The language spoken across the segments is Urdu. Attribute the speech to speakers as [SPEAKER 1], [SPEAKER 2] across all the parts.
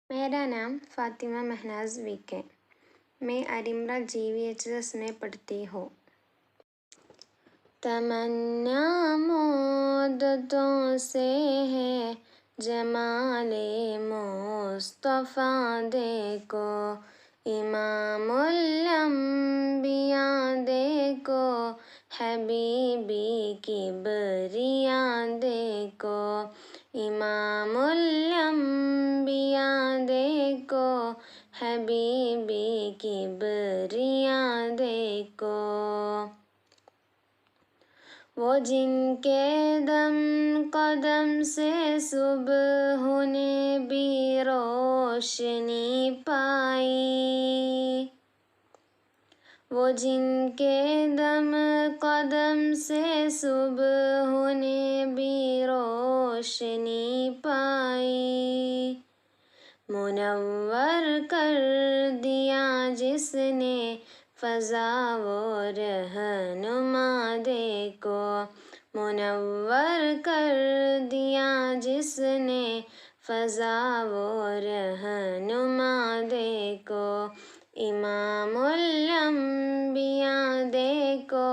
[SPEAKER 1] میرا نام فاطمہ mehnaz ہے۔ میں عرمرہ GVHS میں پڑھتی ہوں۔ تمنا مدتوں سے ہے جمال مصطفیٰ دیکھو، امام الانبیاء دیکھو، حبیبی کبریاء دیکھو، امام الانبیاء دیکھو، حبیبی کبریاء دیکھو۔ وہ جن کے دم قدم سے صبح نے بھی روشنی پائی، وہ جن کے دم قدم سے صبح نے بھی روشنی پائی، منور کر دیا جس نے فضا و رہنما دیکھو، منور کر دیا جس نے فضا و رہنما دیکھو، امام الانبیاء دیکھو،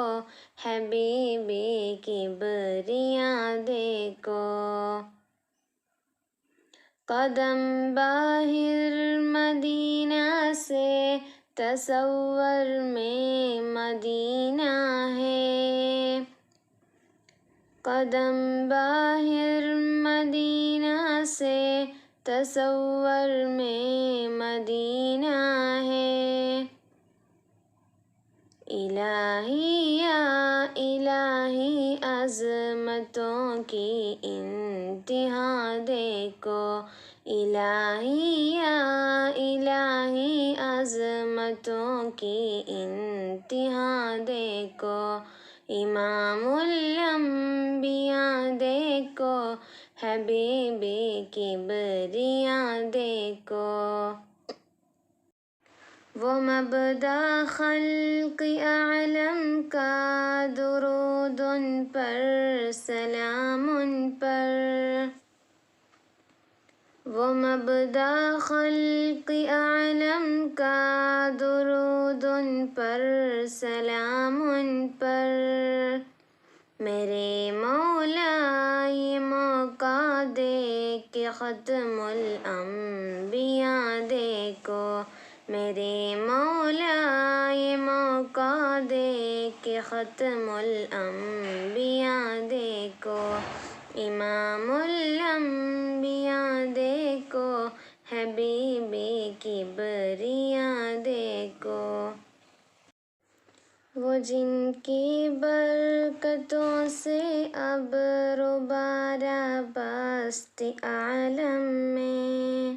[SPEAKER 1] حبیبی کبریاء دیکھو۔ قدم باہر مدینہ سے تصور میں مدینہ ہے، قدم باہر مدینہ سے تصور میں مدینہ ہے، الہی یا الہی عظمتوں کی انتہا دیکھو، الہی یا الہی عظمتوں کی انتہا دیکھو، امام الانبیاء دیکھو، حبیبی کبریاء دیکھو۔ وہ مبدا خلق اعلم کا درود ان پر، سلام ان پر، وہ مبدا خلق اعلم کا درود ان پر، سلام ان پر، میرے مولا یہ موقع دے کہ ختم الانبیاء دیکھو، میرے مولا یہ موقع دے کہ ختم الانبیاء دیکھو، امام الانبیاء دیکھو، حبیبی کبریاء دیکھو۔ وہ جن کی برکتوں سے ابر و بارہ بستی عالم میں،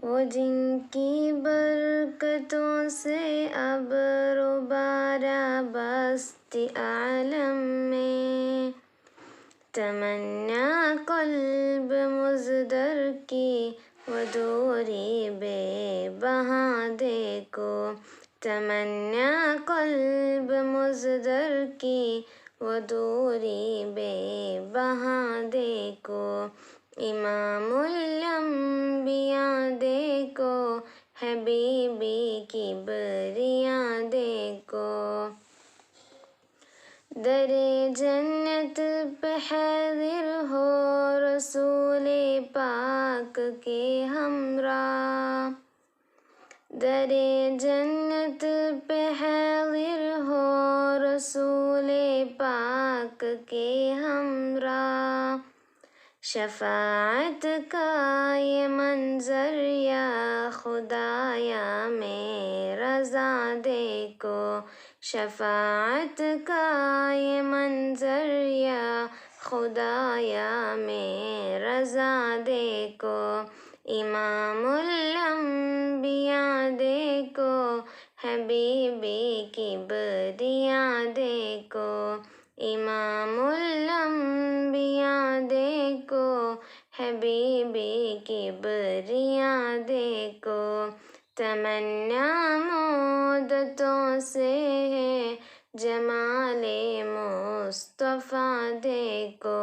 [SPEAKER 1] وہ جن کی برکتوں سے ابر و بارہ بستی عالم میں، تمنا قلب مزدر کی وہ دوری بے بہا دیکھو، تمنا قلب مزدر کی وہ دوری بے بہا دیکھو، امام الانبیاء دیکھو، حبیبی کبریاء دیکھو۔ در جنت پہ حاضر ہو رسول پاک کے ہمراہ، در جنت پہ حاضر ہو رسول پاک کے ہمراہ، شفاعت کا یہ منظر یا خدایا میں رضا دیکھو، شفاعت کا یہ منظر یا خدایا میں رضا دیکھو، امام الانبیاء دیکھو، حبیبی کبریاء دیکھو، امام الانبیاء دیکھو، حبیبی کبریاء دیکھو۔ تمنا مدتوں سے ہے جمال مصطفیٰ دیکھو،